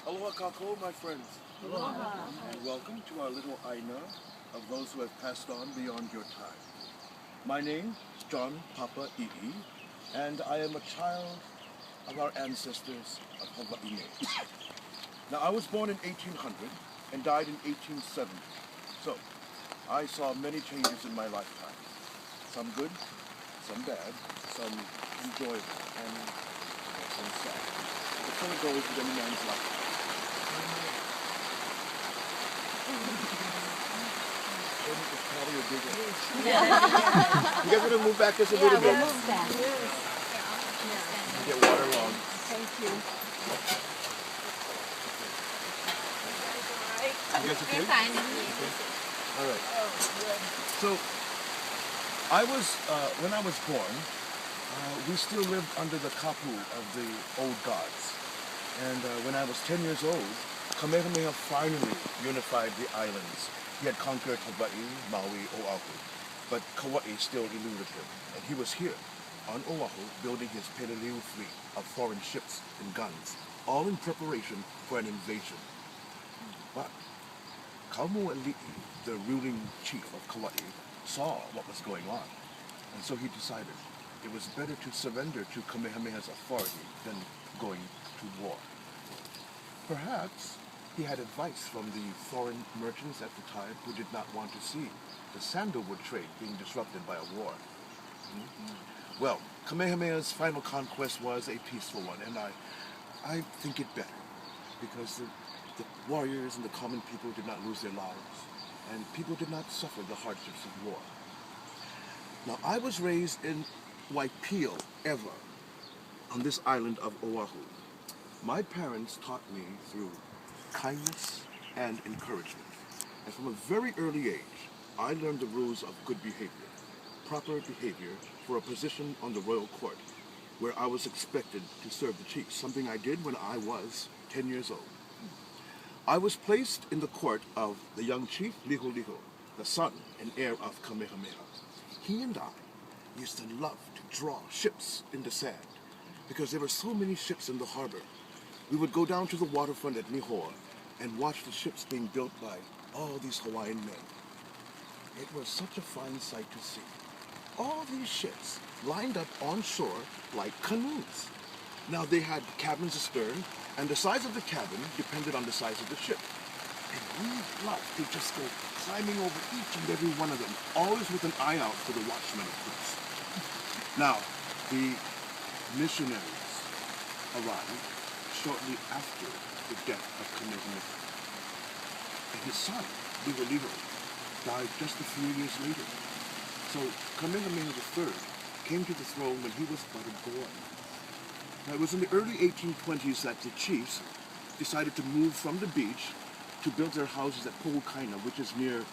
Aloha kako, my friends. Aloha. And welcome to our little aina of those who have passed on beyond your time. My name is John Papa I'i, and I am a child of our ancestors of Hawai'i. Now, I was born in 1800 and died in 1870. So, I saw many changes in my lifetime. Some good, some bad, some enjoyable, and some sad. But so it goes with any man's life. It's probably a big one. You guys want to move back just a little bit? Yeah, we'll move back. Get water on. Thank you. You guys okay? Fine. All right. So, when I was born, we still lived under the kapu of the old gods. And when I was 10 years old, Kamehameha finally unified the islands. He had conquered Hawaii, Maui, Oʻahu, but Kauai still eluded him. And he was here on Oʻahu building his Peleliu fleet of foreign ships and guns, all in preparation for an invasion. But Kaumuali'i, the ruling chief of Kauai, saw what was going on. And so he decided it was better to surrender to Kamehameha's authority than going to war. Perhaps he had advice from the foreign merchants at the time who did not want to see the sandalwood trade being disrupted by a war. Well, Kamehameha's final conquest was a peaceful one, and I think it better, because the warriors and the common people did not lose their lives, and people did not suffer the hardships of war. Now, I was raised in Waipio, ever, on this island of Oʻahu. My parents taught me through kindness and encouragement. And from a very early age, I learned the rules of good behavior, proper behavior for a position on the royal court, where I was expected to serve the chiefs, something I did when I was 10 years old. I was placed in the court of the young chief, Liho, the son and heir of Kamehameha. He and I used to love to draw ships in the sand, because there were so many ships in the harbor. We would go down to the waterfront at Nihoa and watch the ships being built by all these Hawaiian men. It was such a fine sight to see. All these ships lined up on shore like canoes. Now, they had cabins astern, and the size of the cabin depended on the size of the ship. And we loved to just go climbing over each and every one of them, always with an eye out for the watchman, of course. Now, the missionaries arrived shortly after the death of Kamehameha. And his son, Liho, died just a few years later. So Kamehameha III came to the throne when he was but a boy. Now, it was in the early 1820s that the chiefs decided to move from the beach to build their houses at Pohukaina, which is near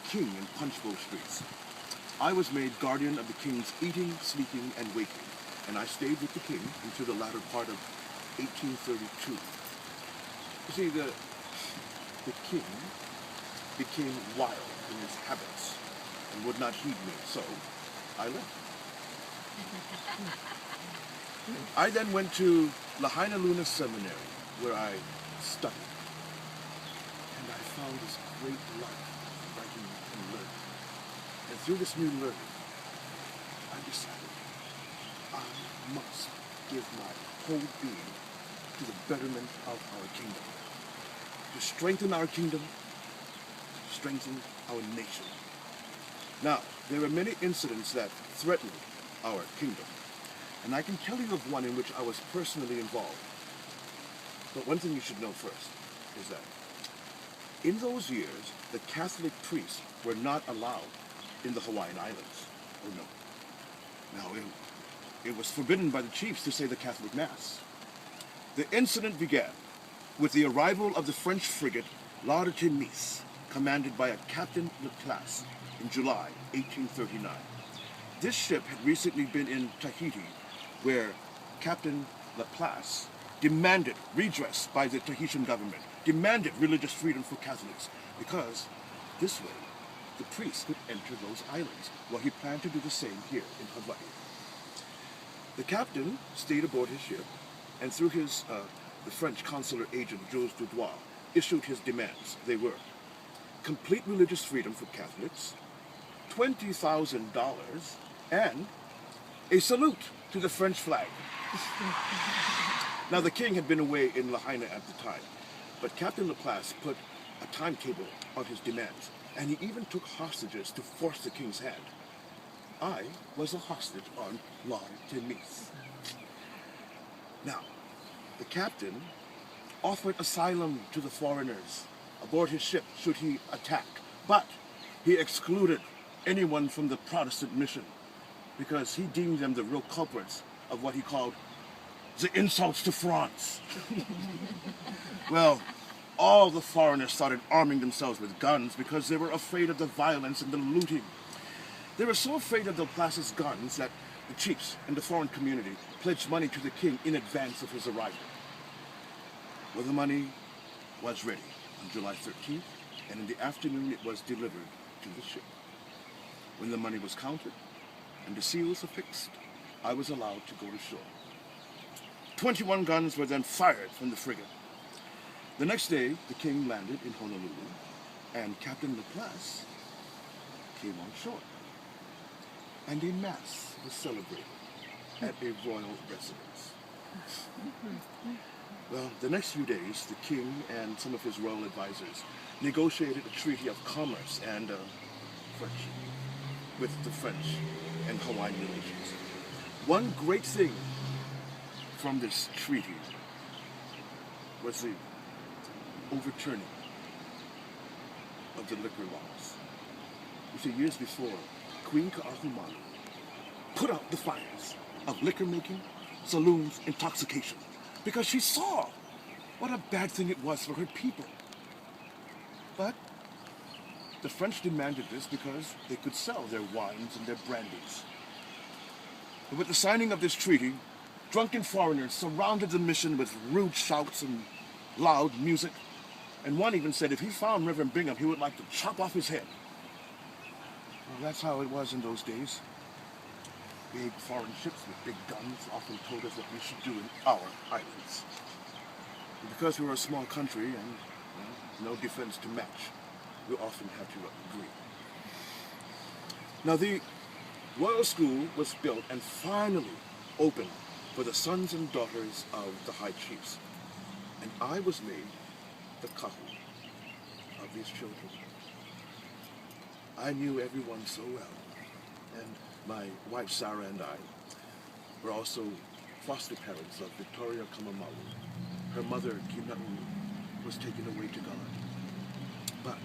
King and Punchbowl Streets. I was made guardian of the king's eating, sleeping, and waking, and I stayed with the king until the latter part of 1832. You see, the king became wild in his habits and would not heed me, so I left. I then went to Lahaina Luna Seminary, where I studied, and I found this great love of writing and learning. And through this new learning, I decided I must give my whole being to the betterment of our kingdom, to strengthen our kingdom, to strengthen our nation. Now, there are many incidents that threatened our kingdom, and I can tell you of one in which I was personally involved. But one thing you should know first is that in those years, the Catholic priests were not allowed in the Hawaiian Islands. Oh no. Now, it was forbidden by the chiefs to say the Catholic Mass. The incident began with the arrival of the French frigate l'Artemis, commanded by a Captain Laplace in July 1839. This ship had recently been in Tahiti, where Captain Laplace demanded redress by the Tahitian government, demanded religious freedom for Catholics, because this way the priests could enter those islands. Well, he planned to do the same here in Hawaii. The captain stayed aboard his ship, and through his the French consular agent Jules Dudois issued his demands. They were complete religious freedom for Catholics, $20,000, and a salute to the French flag. Now, the king had been away in Lahaina at the time, but Captain Laplace put a timetable on his demands, and he even took hostages to force the king's hand. I was a hostage on Long Tennis. Now, the captain offered asylum to the foreigners aboard his ship should he attack, but he excluded anyone from the Protestant mission because he deemed them the real culprits of what he called the insults to France. Well, all the foreigners started arming themselves with guns because they were afraid of the violence and the looting. They were so afraid of Laplace's guns that the chiefs and the foreign community pledged money to the king in advance of his arrival. Well, the money was ready on July 13th, and in the afternoon it was delivered to the ship. When the money was counted and the seals affixed, I was allowed to go to shore. 21 guns were then fired from the frigate. The next day, the king landed in Honolulu, and Captain Laplace came on shore. And a mass was celebrated at a royal residence. Well, the next few days, the king and some of his royal advisors negotiated a treaty of commerce and friendship with the French and Hawaiian relations. One great thing from this treaty was the overturning of the liquor laws. You see, years before, Queen Kamehameha put out the fires of liquor making, saloons, intoxication, because she saw what a bad thing it was for her people. But the French demanded this because they could sell their wines and their brandies. And with the signing of this treaty, drunken foreigners surrounded the mission with rude shouts and loud music, and one even said if he found Reverend Bingham, he would like to chop off his head. Well, that's how it was in those days. Big foreign ships with big guns often told us what we should do in our islands. And because we were a small country and no defense to match, we often had to agree. Now, the Royal School was built and finally opened for the sons and daughters of the high chiefs. And I was made the kahu of these children. I knew everyone so well, and my wife Sarah and I were also foster parents of Victoria Kamamalu. Her mother, Kina'u, was taken away to God. But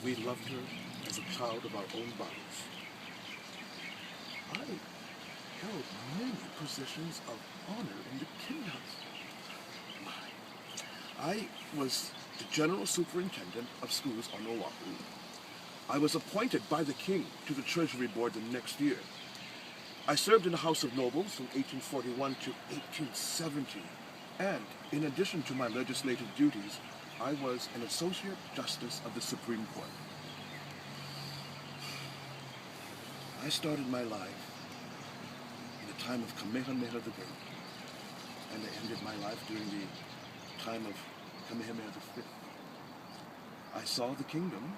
we loved her as a child of our own bodies. I held many positions of honor in the kingdom. I was the general superintendent of schools on Oʻahu. I was appointed by the king to the Treasury Board the next year. I served in the House of Nobles from 1841 to 1870, and in addition to my legislative duties, I was an Associate Justice of the Supreme Court. I started my life in the time of Kamehameha the Great, and I ended my life during the time of Kamehameha V. I saw the kingdom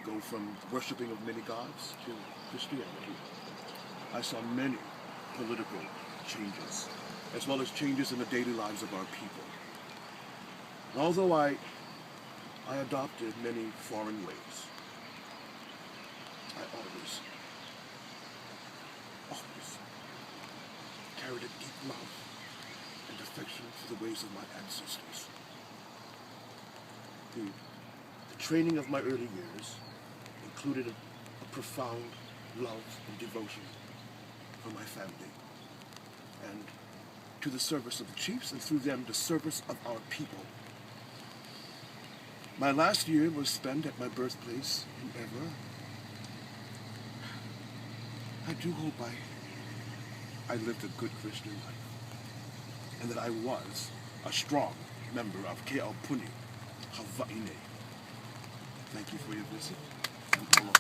go from worshipping of many gods to Christianity. I saw many political changes, as well as changes in the daily lives of our people. And although I adopted many foreign ways, I always carried a deep love and affection for the ways of my ancestors. The training of my early years included a profound love and devotion for my family and to the service of the chiefs, and through them the service of our people. My last year was spent at my birthplace in Ever. I do hope I lived a good Christian life, and that I was a strong member of Ke'aupuni, Hawai'i. Thank you for your visit. And aloha.